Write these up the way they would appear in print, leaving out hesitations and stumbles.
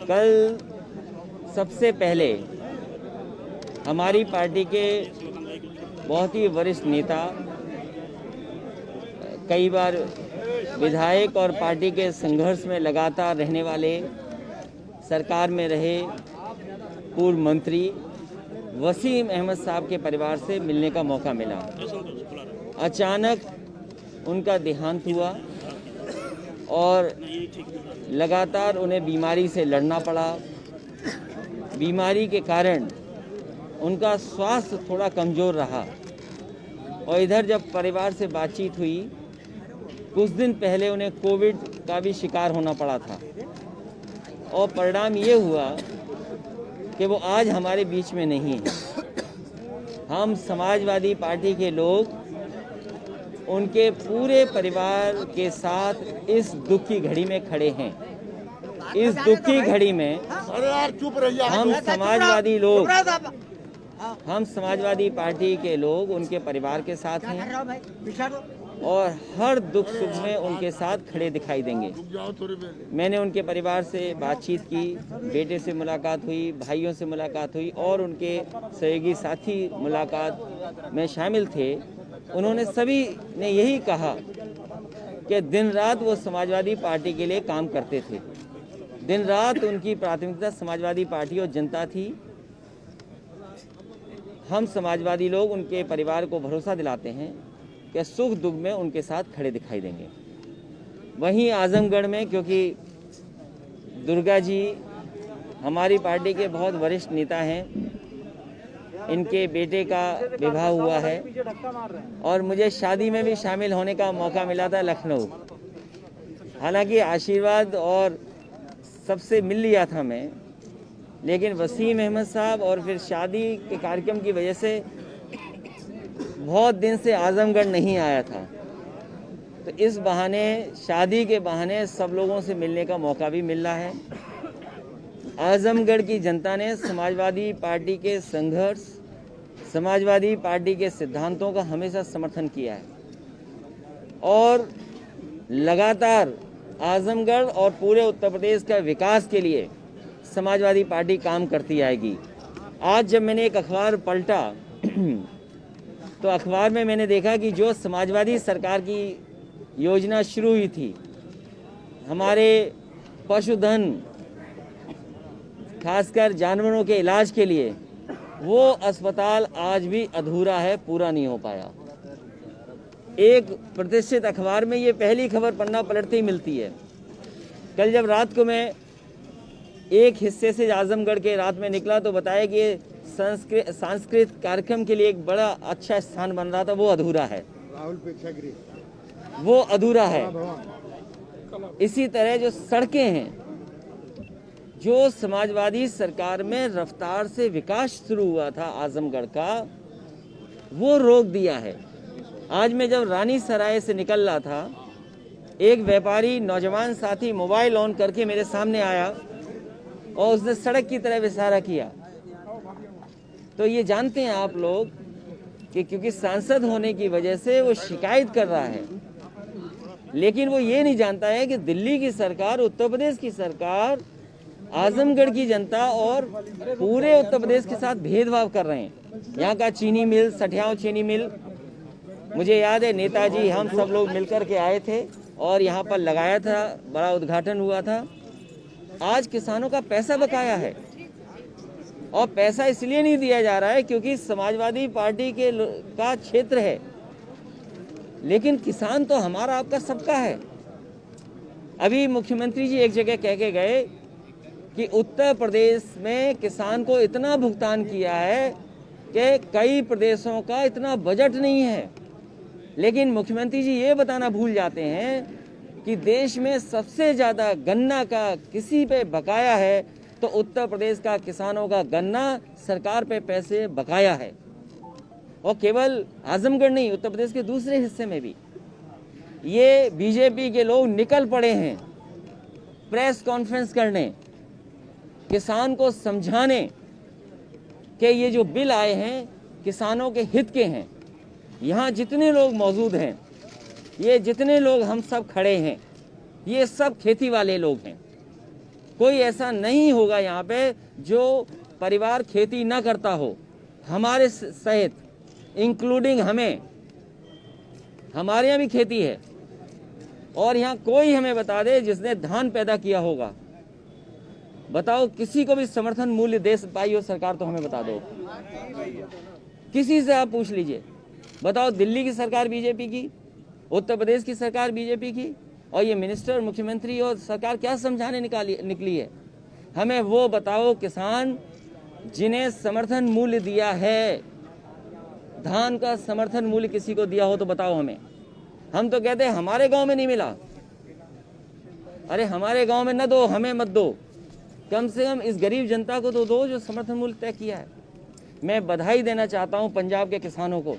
कल सबसे पहले हमारी पार्टी के बहुत ही वरिष्ठ नेता, कई बार विधायक और पार्टी के संघर्ष में लगातार रहने वाले, सरकार में रहे पूर्व मंत्री वसीम अहमद साहब के परिवार से मिलने का मौका मिला। अचानक उनका देहांत हुआ और लगातार उन्हें बीमारी से लड़ना पड़ा। बीमारी के कारण उनका स्वास्थ्य थोड़ा कमज़ोर रहा और इधर जब परिवार से बातचीत हुई, कुछ दिन पहले उन्हें कोविड का भी शिकार होना पड़ा था और परिणाम ये हुआ कि वो आज हमारे बीच में नहीं है। हम समाजवादी पार्टी के लोग उनके पूरे परिवार के साथ इस दुख की घड़ी में खड़े हैं। इस दुख की घड़ी में हम समाजवादी पार्टी के लोग उनके परिवार के साथ हैं और हर दुख सुख में उनके साथ खड़े दिखाई देंगे। मैंने उनके परिवार से बातचीत की, बेटे से मुलाकात हुई, भाइयों से मुलाकात हुई और उनके सहयोगी साथी मुलाकात में शामिल थे। उन्होंने सभी ने यही कहा कि दिन रात वो समाजवादी पार्टी के लिए काम करते थे। दिन रात उनकी प्राथमिकता समाजवादी पार्टी और जनता थी। हम समाजवादी लोग उनके परिवार को भरोसा दिलाते हैं कि सुख दुख में उनके साथ खड़े दिखाई देंगे। वहीं आजमगढ़ में, क्योंकि दुर्गा जी हमारी पार्टी के बहुत वरिष्ठ नेता हैं, इनके बेटे का विवाह हुआ है और मुझे शादी में भी शामिल होने का मौका मिला था लखनऊ। हालांकि आशीर्वाद और सबसे मिल लिया था मैं, लेकिन वसीम अहमद साहब और फिर शादी के कार्यक्रम की वजह से बहुत दिन से आजमगढ़ नहीं आया था। तो इस बहाने, शादी के बहाने सब लोगों से मिलने का मौका भी मिल रहा है। आजमगढ़ की जनता ने समाजवादी पार्टी के संघर्ष, समाजवादी पार्टी के सिद्धांतों का हमेशा समर्थन किया है और लगातार आजमगढ़ और पूरे उत्तर प्रदेश का विकास के लिए समाजवादी पार्टी काम करती आएगी। आज जब मैंने एक अखबार पलटा तो अखबार में मैंने देखा कि जो समाजवादी सरकार की योजना शुरू हुई थी हमारे पशुधन, खासकर जानवरों के इलाज के लिए, वो अस्पताल आज भी अधूरा है, पूरा नहीं हो पाया। एक प्रतिष्ठित अखबार में ये पहली खबर पन्ना पलटते ही मिलती है। कल जब रात को मैं एक हिस्से से आजमगढ़ के रात में निकला तो बताया कि सांस्कृतिक कार्यक्रम के लिए एक बड़ा अच्छा स्थान बन रहा था, वो अधूरा है, वो अधूरा है। इसी तरह जो सड़कें हैं, जो समाजवादी सरकार में रफ्तार से विकास शुरू हुआ था आजमगढ़ का, वो रोक दिया है। आज मैं जब रानी सराय से निकल रहा था, एक व्यापारी नौजवान साथी मोबाइल ऑन करके मेरे सामने आया और उसने सड़क की तरफ इशारा किया। तो ये जानते हैं आप लोग कि क्योंकि सांसद होने की वजह से वो शिकायत कर रहा है, लेकिन वो ये नहीं जानता है कि दिल्ली की सरकार, उत्तर प्रदेश की सरकार आजमगढ़ की जनता और पूरे उत्तर प्रदेश के साथ भेदभाव कर रहे हैं। यहाँ का चीनी मिल, सठियाव चीनी मिल, मुझे याद है नेताजी हम सब लोग मिलकर के आए थे और यहाँ पर लगाया था, बड़ा उद्घाटन हुआ था। आज किसानों का पैसा बकाया है और पैसा इसलिए नहीं दिया जा रहा है क्योंकि समाजवादी पार्टी के का क्षेत्र है, लेकिन किसान तो हमारा आपका सबका है। अभी मुख्यमंत्री जी एक जगह कह के गए कि उत्तर प्रदेश में किसान को इतना भुगतान किया है कि कई प्रदेशों का इतना बजट नहीं है, लेकिन मुख्यमंत्री जी ये बताना भूल जाते हैं कि देश में सबसे ज़्यादा गन्ना का किसी पे बकाया है तो उत्तर प्रदेश का किसानों का गन्ना सरकार पे पैसे बकाया है। और केवल आजमगढ़ नहीं, उत्तर प्रदेश के दूसरे हिस्से में भी ये बीजेपी के लोग निकल पड़े हैं प्रेस कॉन्फ्रेंस करने, किसान को समझाने कि ये जो बिल आए हैं किसानों के हित के हैं। यहाँ जितने लोग मौजूद हैं, ये जितने लोग हम सब खड़े हैं, ये सब खेती वाले लोग हैं। कोई ऐसा नहीं होगा यहाँ पे जो परिवार खेती ना करता हो, हमारे सहित, इंक्लूडिंग हमें। हमारे यहाँ भी खेती है, और यहाँ कोई हमें बता दे जिसने धान पैदा किया होगा। बताओ, किसी को भी समर्थन मूल्य दे पाई हो सरकार तो हमें बता दो। किसी से आप पूछ लीजिए। बताओ, दिल्ली की सरकार बीजेपी की, उत्तर प्रदेश की सरकार बीजेपी की, और ये मिनिस्टर, मुख्यमंत्री और सरकार क्या समझाने निकली है? हमें वो बताओ किसान जिन्हें समर्थन मूल्य दिया है। धान का समर्थन मूल्य किसी को दिया हो तो बताओ हमें। हम तो कहते हैं हमारे गांव में नहीं मिला। अरे हमारे गांव में न दो, हमें मत दो, कम से कम इस गरीब जनता को तो दो जो समर्थन मूल्य तय किया है। मैं बधाई देना चाहता हूं पंजाब के किसानों को।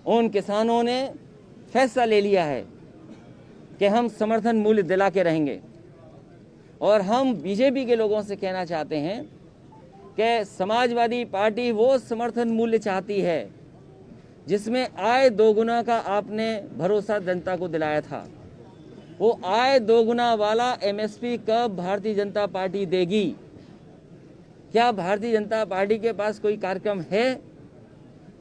उन किसानों ने फैसला ले लिया है कि हम समर्थन मूल्य दिला के रहेंगे। और हम बीजेपी के लोगों से कहना चाहते हैं कि समाजवादी पार्टी वो समर्थन मूल्य चाहती है जिसमें आय दोगुना का आपने भरोसा जनता को दिलाया था। वो आय दोगुना वाला एमएसपी कब भारतीय जनता पार्टी देगी? क्या भारतीय जनता पार्टी के पास कोई कार्यक्रम है?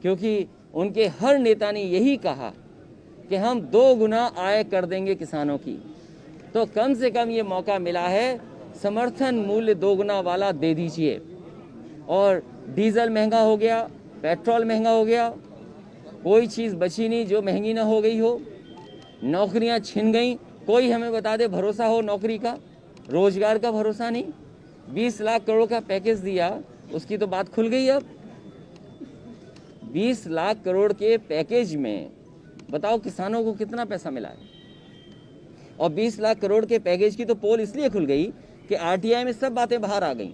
क्योंकि उनके हर नेता ने यही कहा कि हम 2 गुना आय कर देंगे किसानों की। तो कम से कम ये मौका मिला है, समर्थन मूल्य 2 गुना वाला दे दीजिए। और डीजल महंगा हो गया, पेट्रोल महंगा हो गया, कोई चीज़ बची नहीं जो महंगी ना हो गई हो। नौकरियां छिन गई, कोई हमें बता दे भरोसा हो नौकरी का, रोजगार का भरोसा नहीं। 20 लाख करोड़ का पैकेज दिया, उसकी तो बात खुल गई। अब 20 लाख करोड़ के पैकेज में बताओ किसानों को कितना पैसा मिला है? और 20 लाख करोड़ के पैकेज की तो पोल इसलिए खुल गई कि आरटीआई में सब बातें बाहर आ गई।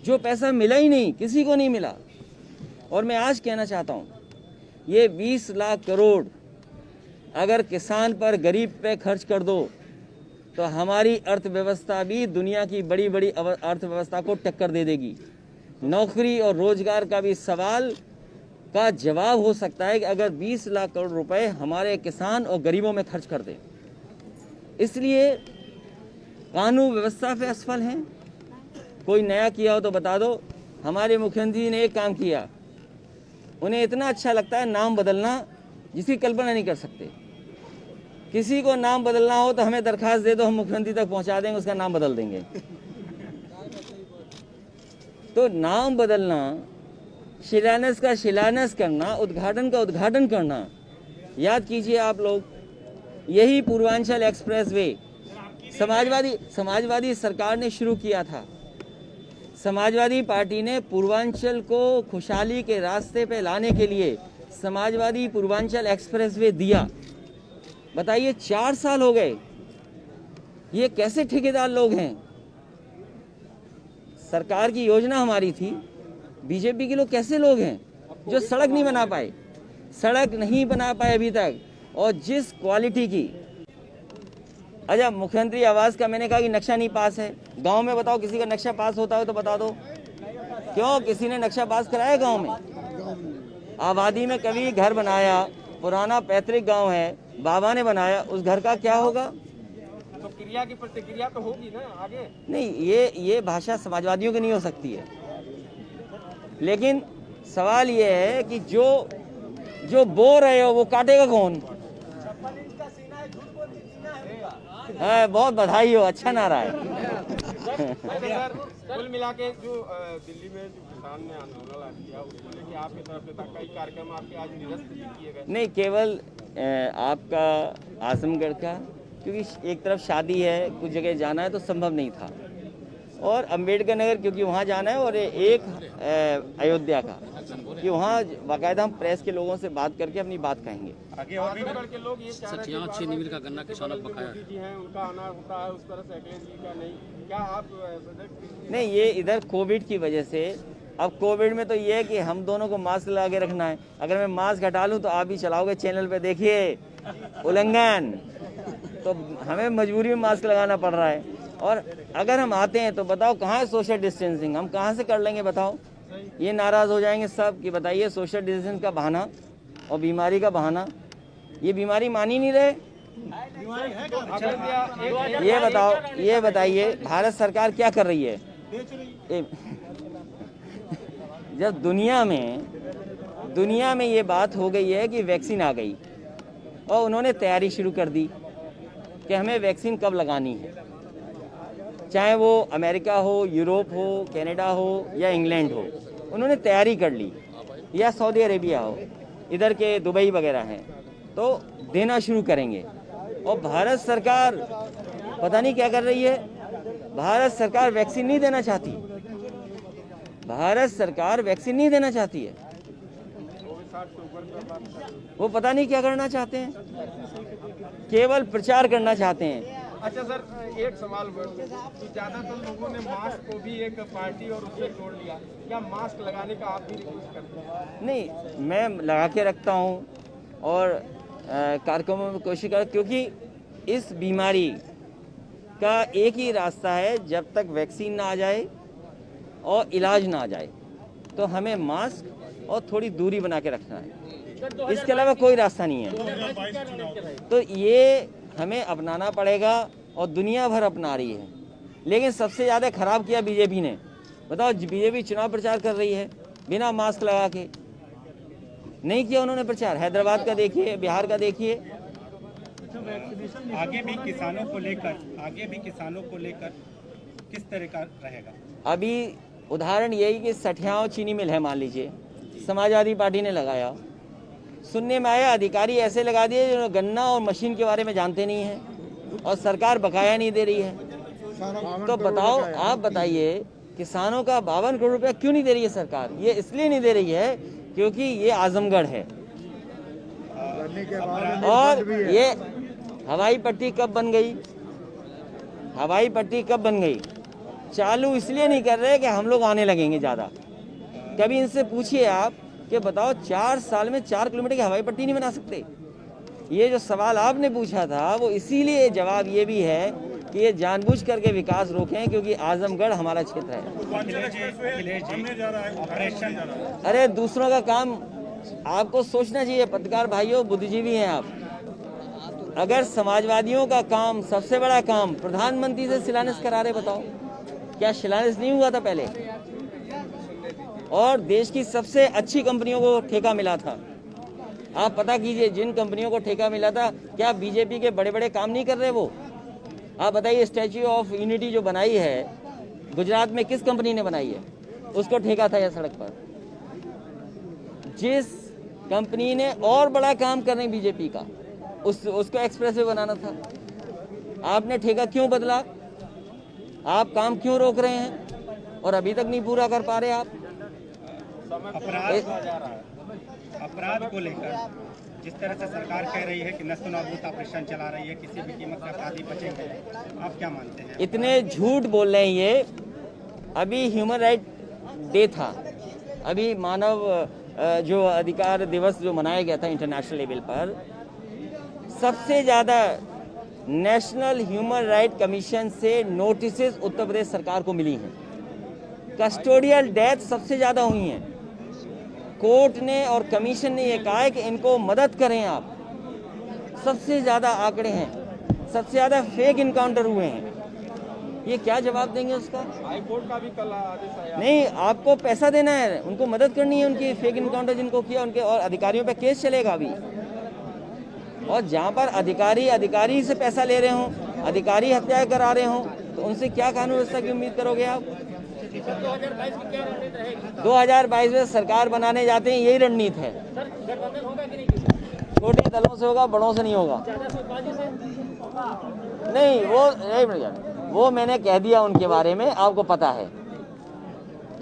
जो पैसा मिला ही नहीं, किसी को नहीं मिला। और मैं आज कहना चाहता हूँ, ये 20 लाख करोड़ अगर किसान पर, गरीब पे खर्च कर दो तो हमारी अर्थव्यवस्था भी दुनिया की बड़ी बड़ी अर्थव्यवस्था को टक्कर दे देगी। नौकरी और रोजगार का भी सवाल का जवाब हो सकता है कि अगर 20 लाख करोड़ रुपए हमारे किसान और गरीबों में खर्च कर दें। इसलिए कानून व्यवस्था पे असफल हैं। कोई नया किया हो तो बता दो। हमारे मुख्यमंत्री ने एक काम किया, उन्हें इतना अच्छा लगता है नाम बदलना जिसकी कल्पना नहीं कर सकते। किसी को नाम बदलना हो तो हमें दरखास्त दे दो, हम मुख्यमंत्री तक पहुंचा देंगे, उसका नाम बदल देंगे। तो नाम बदलना, शिलान्यास का शिलान्यास करना, उद्घाटन का उद्घाटन करना। याद कीजिए आप लोग, यही पूर्वांचल एक्सप्रेस वे समाजवादी सरकार ने शुरू किया था। समाजवादी पार्टी ने पूर्वांचल को खुशहाली के रास्ते पे लाने के लिए समाजवादी पूर्वांचल एक्सप्रेस वे दिया। बताइए 4 साल हो गए। ये कैसे ठेकेदार लोग हैं? सरकार की योजना हमारी थी, बीजेपी के लोग कैसे लोग हैं जो सड़क नहीं बना पाए? सड़क नहीं बना पाए अभी तक। और जिस क्वालिटी की, अच्छा मुख्यमंत्री आवास का मैंने कहा कि नक्शा नहीं पास है। गांव में बताओ किसी का नक्शा पास होता हो तो बता दो। क्यों किसी ने नक्शा पास कराया गांव में? आबादी में कभी घर बनाया, पुराना पैतृक गांव है, बाबा ने बनाया, उस घर का क्या होगा? तो क्रिया की प्रतिक्रिया तो होगी ना आगे। नहीं, ये भाषा समाजवादियों की नहीं हो सकती है। लेकिन सवाल ये है कि जो बो रहे हो वो काटेगा कौन? हाँ, बहुत बधाई हो, अच्छा नारा है। कुल मिला के जो दिल्ली में जो किसान ने आंदोलन किया उसको लेके आपकी तरफ से कई कार्यक्रम आपके आज निरस्त किए गए। नहीं, केवल आपका आजमगढ़ का, क्योंकि एक तरफ शादी है, कुछ जगह जाना है तो संभव नहीं था, और अंबेडकर नगर क्योंकि वहाँ जाना है, और एक अयोध्या का कि वहाँ बाकायदा हम प्रेस के लोगों से बात करके अपनी बात कहेंगे। आगे और भी के लोग ये चाह रहे हैं कि 6 नीविल का गन्ना किसानों को बकाया जी हैं, उनका आना होता है उस तरह से अखिलेश जी का नहीं। क्या आप नहीं, ये इधर कोविड की वजह से, अब कोविड में तो ये है कि हम दोनों को मास्क लगा के रखना है। अगर मैं मास्क हटा लूँ तो आप भी चलाओगे चैनल पे, देखिए उल्लंघन, तो हमें मजबूरी में मास्क लगाना पड़ रहा है। और अगर हम आते हैं तो बताओ कहाँ है सोशल डिस्टेंसिंग? हम कहाँ से कर लेंगे बताओ? ये नाराज हो जाएंगे सब कि बताइए सोशल डिस्टेंस का बहाना। और बीमारी का बहाना, ये बीमारी मान ही नहीं रहे। ये बताइए भारत सरकार क्या कर रही है? जब दुनिया में ये बात हो गई है कि वैक्सीन आ गई और उन्होंने तैयारी शुरू कर दी कि हमें वैक्सीन कब लगानी है, चाहे वो अमेरिका हो, यूरोप हो, कनाडा हो या इंग्लैंड हो, उन्होंने तैयारी कर ली, या सऊदी अरेबिया हो, इधर के दुबई वगैरह हैं, तो देना शुरू करेंगे। और भारत सरकार पता नहीं क्या कर रही है। भारत सरकार वैक्सीन नहीं देना चाहती, भारत सरकार वैक्सीन नहीं देना चाहती है, वो पता नहीं क्या करना चाहते हैं, केवल प्रचार करना चाहते हैं। अच्छा सर, एक सवाल कि ज्यादातर लोगों ने मास्क को भी एक पार्टी और उससे जोड़ लिया, क्या मास्क लगाने का आप भी रिक्वेस्ट करते हैं? नहीं, मैं लगा के रखता हूँ और कार्यक्रमों में कोशिश कर, क्योंकि इस बीमारी का एक ही रास्ता है, जब तक वैक्सीन ना आ जाए और इलाज ना आ जाए तो हमें मास्क और थोड़ी दूरी बना के रखना है, इसके अलावा कोई रास्ता नहीं है। तो ये हमें अपनाना पड़ेगा और दुनिया भर अपना रही है। लेकिन सबसे ज़्यादा खराब किया बीजेपी ने। बताओ, बीजेपी चुनाव प्रचार कर रही है बिना मास्क लगा के, नहीं किया उन्होंने प्रचार। हैदराबाद का देखिए, बिहार का देखिए। आगे भी किसानों को लेकर किस तरह का रहेगा? अभी उदाहरण यही कि सठियाओं चीनी मिल है, मान लीजिए समाजवादी पार्टी ने लगाया, सुनने में आया अधिकारी ऐसे लगा दिए जो गन्ना और मशीन के बारे में जानते नहीं हैं और सरकार बकाया नहीं दे रही है। तो बताओ, आप बताइए, किसानों का 52 करोड़ रुपया क्यों नहीं दे रही है सरकार? ये इसलिए नहीं दे रही है क्योंकि ये आजमगढ़ है। और ये हवाई पट्टी कब बन गई? हवाई पट्टी कब बन गई? चालू इसलिए नहीं कर रहे कि हम लोग आने लगेंगे ज़्यादा। कभी इनसे पूछिए आप कि बताओ, 4 साल में 4 किलोमीटर की हवाई पट्टी नहीं बना सकते? ये जो सवाल आपने पूछा था, वो इसीलिए जवाब ये भी है कि ये जानबूझ करके विकास रोकें, क्योंकि आजमगढ़ हमारा क्षेत्र है। अरे दूसरों का काम आपको सोचना चाहिए। पत्रकार भाइयों, बुद्धिजीवी हैं आप। अगर समाजवादियों का काम, सबसे बड़ा काम, प्रधानमंत्री से शिलान्यास करा रहे, बताओ क्या शिलान्यास नहीं हुआ था पहले? और देश की सबसे अच्छी कंपनियों को ठेका मिला था। आप पता कीजिए, जिन कंपनियों को ठेका मिला था, क्या बीजेपी के बड़े बड़े काम नहीं कर रहे वो? आप बताइए, स्टैच्यू ऑफ यूनिटी जो बनाई है गुजरात में, किस कंपनी ने बनाई है? उसको ठेका था या सड़क पर? जिस कंपनी ने और बड़ा काम कर रही बीजेपी का, उसको एक्सप्रेसवे बनाना था। आपने ठेका क्यों बदला? आप काम क्यों रोक रहे हैं और अभी तक नहीं पूरा कर पा रहे आप? अपराध को लेकर जिस तरह से सरकार कह रही है कि नस्तनाबूद ऑपरेशन चला रही है, किसी भी कीमत से अपराधी बचेंगे, आप क्या मानते हैं? इतने झूठ बोल रहे हैं ये। अभी ह्यूमन राइट डे था, अभी मानव जो अधिकार दिवस जो मनाया गया था इंटरनेशनल लेवल पर, सबसे ज़्यादा नेशनल ह्यूमन राइट कमीशन से नोटिसेस उत्तर प्रदेश सरकार को मिली हैं। कस्टोडियल डेथ सबसे ज़्यादा हुई हैं। कोर्ट ने और कमीशन ने ये कहा है कि इनको मदद करें आप। सबसे ज़्यादा आंकड़े हैं, सबसे ज़्यादा फेक इनकाउंटर हुए हैं। ये क्या जवाब देंगे उसका? हाई कोर्ट का भी कल आदेश आया। नहीं, आपको पैसा देना है, उनको मदद करनी है, उनकी फेक इनकाउंटर जिनको किया उनके, और अधिकारियों पे केस चलेगा अभी। और जहाँ पर अधिकारी से पैसा ले रहे हों, अधिकारी हत्या करा रहे हों, तो उनसे क्या कानून व्यवस्था की उम्मीद करोगे आप? 2022 में सरकार बनाने जाते हैं, यही रणनीति है। छोटे दलों से होगा, बड़ों से नहीं होगा। नहीं, वो मैंने कह दिया उनके बारे में, आपको पता है।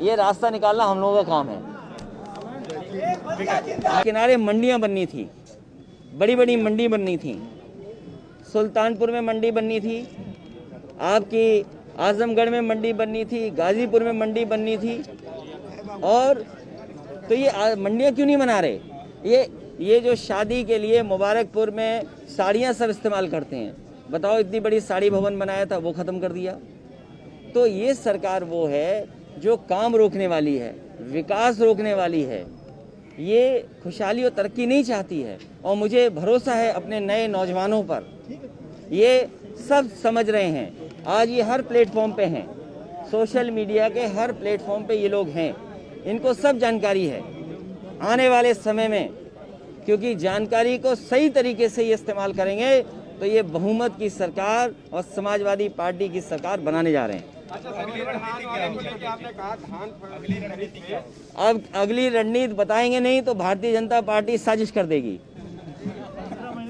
ये रास्ता निकालना हम लोगों का काम है। किनारे मंडियां बननी थी, बड़ी बड़ी मंडी बननी थी। सुल्तानपुर में मंडी बननी थी, आपकी आजमगढ़ में मंडी बननी थी, गाजीपुर में मंडी बननी थी। और तो ये मंडियां क्यों नहीं बना रहे? ये जो शादी के लिए मुबारकपुर में साड़ियां सब इस्तेमाल करते हैं, बताओ, इतनी बड़ी साड़ी भवन बनाया था, वो ख़त्म कर दिया। तो ये सरकार वो है जो काम रोकने वाली है, विकास रोकने वाली है। ये खुशहाली और तरक्की नहीं चाहती है। और मुझे भरोसा है अपने नए नौजवानों पर, ये सब समझ रहे हैं। आज ये हर प्लेटफॉर्म पे हैं, सोशल मीडिया के हर प्लेटफॉर्म पे ये लोग हैं, इनको सब जानकारी है। आने वाले समय में क्योंकि जानकारी को सही तरीके से ये इस्तेमाल करेंगे तो ये बहुमत की सरकार और समाजवादी पार्टी की सरकार बनाने जा रहे हैं। अच्छा, अगली रणनीति क्या होगी? आपने कहा धान अगली रणनीति क्या है? अब अगली रणनीति बताएंगे नहीं तो भारतीय जनता पार्टी साजिश कर देगी।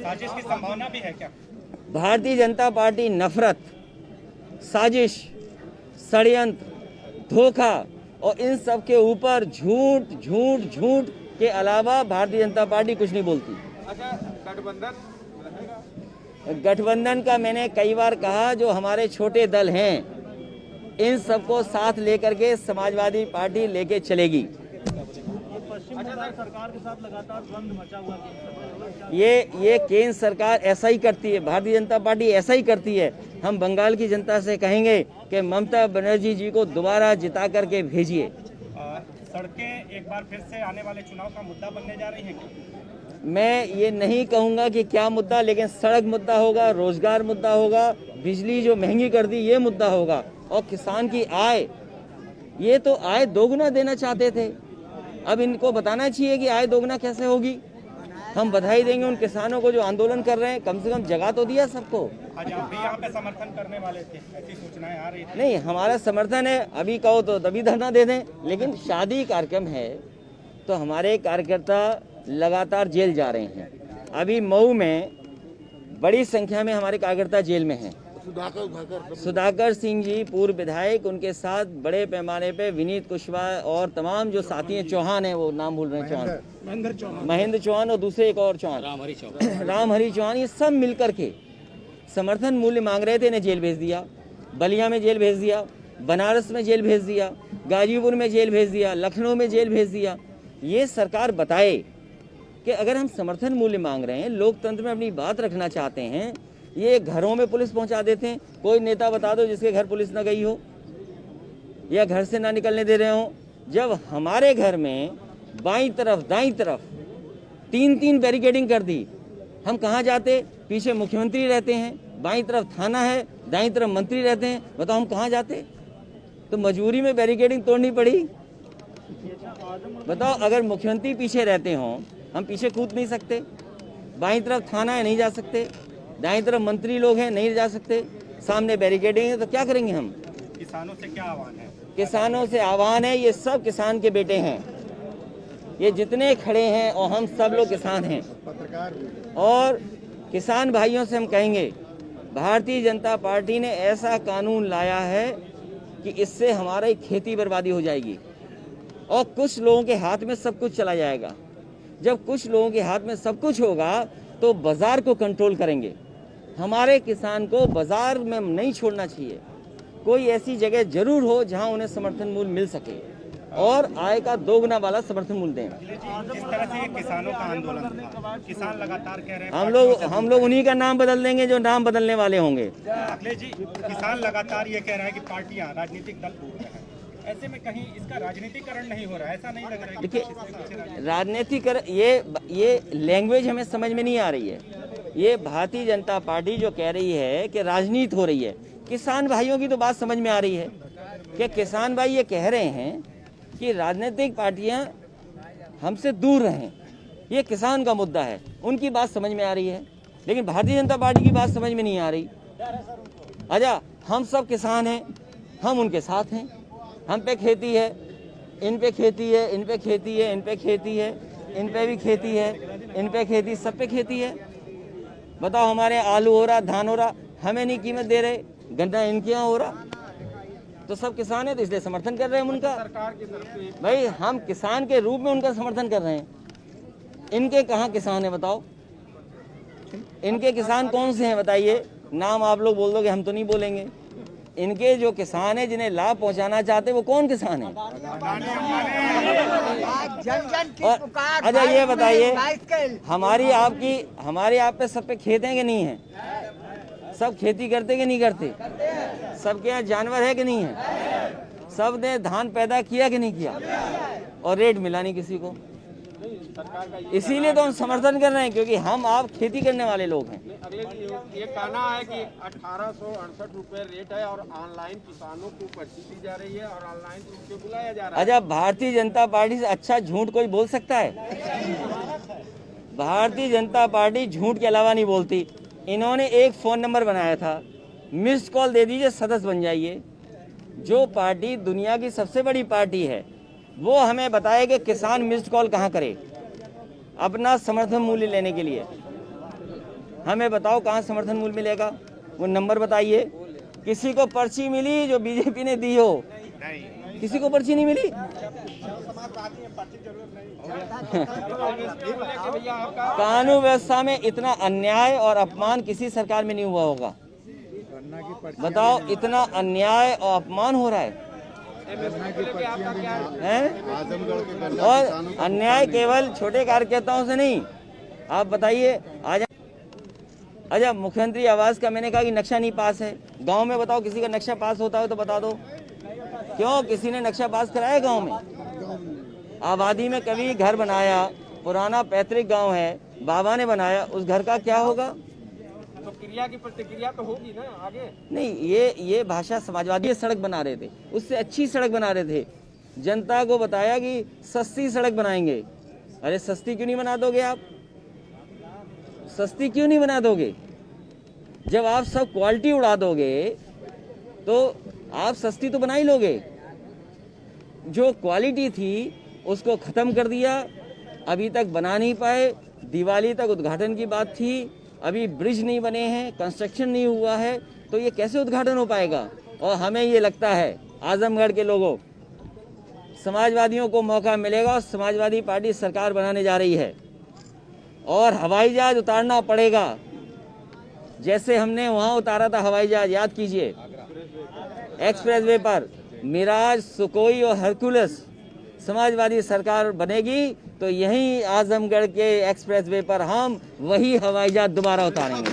साजिश की संभावना भी है क्या? भारतीय जनता पार्टी नफरत, साजिश, षड्यंत्र, धोखा और इन सब के ऊपर झूठ झूठ झूठ के अलावा भारतीय जनता पार्टी कुछ नहीं बोलती। अच्छा, गठबंधन का मैंने कई बार कहा, जो हमारे छोटे दल हैं इन सबको साथ लेकर के समाजवादी पार्टी लेके चलेगी। सरकार के साथ लगातार द्वंद्व मचा हुआ है। ये केंद्र सरकार ऐसा ही करती है, भारतीय जनता पार्टी ऐसा ही करती है। हम बंगाल की जनता से कहेंगे कि ममता बनर्जी जी को दोबारा जिता करके भेजिए। सड़कें एक बार फिर से आने वाले चुनाव का मुद्दा बनने जा रही हैं क्या? मैं ये नहीं कहूँगा कि क्या मुद्दा, लेकिन सड़क मुद्दा होगा, रोजगार मुद्दा होगा, बिजली जो महंगी कर दी ये मुद्दा होगा। और किसान की आय, ये तो आय दोगुना देना चाहते थे, अब इनको बताना चाहिए कि आय दोगुना कैसे होगी। हम बधाई देंगे उन किसानों को जो आंदोलन कर रहे हैं, कम से कम जगा तो दिया सबको। आज आप भी यहाँ पे समर्थन करने वाले थे, ऐसी सूचनाएं आ रही थी। नहीं, हमारा समर्थन है, अभी कहो तो तभी धरना दे दें, लेकिन शादी कार्यक्रम है तो हमारे कार्यकर्ता लगातार जेल जा रहे हैं। अभी मऊ में बड़ी संख्या में हमारे कार्यकर्ता जेल में हैं। सुधाकर सिंह जी पूर्व विधायक, उनके साथ बड़े पैमाने पे विनीत कुशवाहा और तमाम जो साथी हैं, चौहान है, वो नाम भूल रहे हैं, महेंद्र चौहान और दूसरे एक और चौहान, राम हरी चौहान, ये सब मिलकर के समर्थन मूल्य मांग रहे थे, इन्हें जेल भेज दिया। बलिया में जेल भेज दिया, बनारस में जेल भेज दिया, गाजीपुर में जेल भेज दिया, लखनऊ में जेल भेज दिया। ये सरकार बताए कि अगर हम समर्थन मूल्य मांग रहे हैं, लोकतंत्र में अपनी बात रखना चाहते हैं, ये घरों में पुलिस पहुंचा देते हैं। कोई नेता बता दो जिसके घर पुलिस ना गई हो या घर से ना निकलने दे रहे हो। जब हमारे घर में बाईं तरफ दाईं तरफ 3-3 बैरिकेडिंग कर दी, हम कहाँ जाते? पीछे मुख्यमंत्री रहते हैं, बाईं तरफ थाना है, दाईं तरफ मंत्री रहते हैं, बताओ हम कहाँ जाते? तो मजबूरी में बैरिकेडिंग तोड़नी पड़ी। बताओ, अगर मुख्यमंत्री पीछे रहते हों, हम पीछे कूद नहीं सकते? बाईं तरफ थाना है, नहीं जा सकते, दाईं तरफ मंत्री लोग हैं, नहीं जा सकते, सामने बैरिकेडिंग है, तो क्या करेंगे हम? किसानों से क्या आह्वान है? किसानों से आह्वान है, ये सब किसान के बेटे हैं, ये जितने खड़े हैं, और हम सब लोग किसान हैं। और किसान भाइयों से हम कहेंगे, भारतीय जनता पार्टी ने ऐसा कानून लाया है कि इससे हमारी खेती बर्बादी हो जाएगी और कुछ लोगों के हाथ में सब कुछ चला जाएगा। जब कुछ लोगों के हाथ में सब कुछ होगा तो बाजार को कंट्रोल करेंगे। हमारे किसान को बाजार में नहीं छोड़ना चाहिए, कोई ऐसी जगह जरूर हो जहां उन्हें समर्थन मूल्य मिल सके और आय का दोगुना वाला समर्थन मूल्य दें। जिस तरह से ये किसानों का आंदोलन था, किसान लगातार कह रहे हैं हम लोग उन्हीं का नाम बदल देंगे जो नाम बदलने वाले होंगे। अखिलेश जी, किसान लगातार ये कह रहे हैं कि पार्टियां राजनीतिक दल टूट रहे हैं, ऐसे में कहीं इसका राजनीतिकरण नहीं हो रहा है? ऐसा नहीं लग रहा है? देखिए, राजनीतिकरण, ये लैंग्वेज हमें समझ में नहीं आ रही है। ये भारतीय जनता पार्टी जो कह रही है कि राजनीति हो रही है, किसान भाइयों की तो बात समझ में आ रही है कि किसान भाई ये कह रहे हैं कि राजनीतिक पार्टियां हमसे दूर रहें, ये किसान का मुद्दा है, उनकी बात समझ में आ रही है, लेकिन भारतीय जनता पार्टी की बात समझ में नहीं आ रही। अच्छा, हम सब किसान हैं, हम उनके साथ हैं, हम पे खेती है, इन पे खेती है, इन पे खेती है, इन पे खेती है, इन पे भी खेती है, इन पे खेती, सब पे खेती है। बताओ, हमारे आलू हो रहा, धान हो रहा, हमें नहीं कीमत दे रहे, गन्ना इनके यहाँ हो रहा, तो सब किसान है, तो इसलिए समर्थन कर रहे हैं हम उनका। सरकार की तरफ से भाई, हम किसान के रूप में उनका समर्थन कर रहे हैं। इनके कहाँ किसान है बताओ? इनके किसान कौन से हैं बताइए? नाम आप लोग बोल दोगे, हम तो नहीं बोलेंगे। इनके जो किसान है जिन्हें लाभ पहुंचाना चाहते हैं, वो कौन किसान है? और अच्छा, ये बताइए, हमारे आप पे सब पे खेत हैं कि नहीं है? सब खेती करते कि नहीं करते? सबके यहाँ जानवर है कि नहीं है? सब ने धान पैदा किया कि नहीं किया? और रेट मिला नहीं किसी को। सरकार का इसीलिए तो हम समर्थन कर रहे हैं, क्योंकि हम आप खेती करने वाले लोग हैं। अगले दिन ये कहना है कि 1868 रुपए रेट है और ऑनलाइन किसानों को पर्ची दी जा रही है और ऑनलाइन उनको बुलाया जा रहा है। अच्छा, भारतीय जनता पार्टी से अच्छा झूठ कोई बोल सकता है? भारतीय जनता पार्टी झूठ के अलावा नहीं बोलती। इन्होंने एक फ़ोन नंबर बनाया था, मिस्ड कॉल दे दीजिए, सदस्य बन जाइए। जो पार्टी दुनिया की सबसे बड़ी पार्टी है वो हमें बताए कि किसान मिस्ड कॉल कहाँ करे अपना समर्थन मूल्य लेने के लिए। हमें बताओ कहाँ समर्थन मूल्य मिलेगा, वो नंबर बताइए। किसी को पर्ची मिली जो बीजेपी ने दी हो? किसी को पर्ची नहीं मिली। कानून व्यवस्था में इतना अन्याय और अपमान किसी सरकार में नहीं हुआ होगा। बताओ, इतना अन्याय और अपमान हो रहा है और अन्याय केवल छोटे कार्यकर्ताओं से नहीं। आप बताइए, आज अच्छा मुख्यमंत्री आवास का मैंने कहा कि नक्शा नहीं पास है। गांव में बताओ किसी का नक्शा पास होता हो तो बता दो। क्यों किसी ने नक्शा पास कराया गांव में? आबादी में कभी घर बनाया, पुराना पैतृक गांव है, बाबा ने बनाया, उस घर का क्या होगा? तो क्रिया की प्रतिक्रिया तो होगी ना आगे। नहीं, ये भाषा समाजवादी सड़क बना रहे थे, उससे अच्छी सड़क बना रहे थे। जनता को बताया कि सस्ती सड़क बनाएंगे। अरे सस्ती क्यों नहीं बना दोगे आप? सस्ती क्यों नहीं बना दोगे? जब आप सब क्वालिटी उड़ा दोगे तो आप सस्ती तो बना ही लोगे। जो क्वालिटी थी उसको खत्म कर दिया, अभी तक बना नहीं पाए। दिवाली तक उद्घाटन की बात थी, अभी ब्रिज नहीं बने हैं, कंस्ट्रक्शन नहीं हुआ है, तो ये कैसे उद्घाटन हो पाएगा? और हमें ये लगता है आजमगढ़ के लोगों, समाजवादियों को मौका मिलेगा और समाजवादी पार्टी सरकार बनाने जा रही है और हवाई जहाज उतारना पड़ेगा। जैसे हमने वहाँ उतारा था हवाई जहाज, याद कीजिए, एक्सप्रेसवे पर मिराज, सुकोई और हरकुलस। समाजवादी सरकार बनेगी तो यहीं आजमगढ़ के एक्सप्रेसवे पर हम वही हवाई जहाज दोबारा उतारेंगे।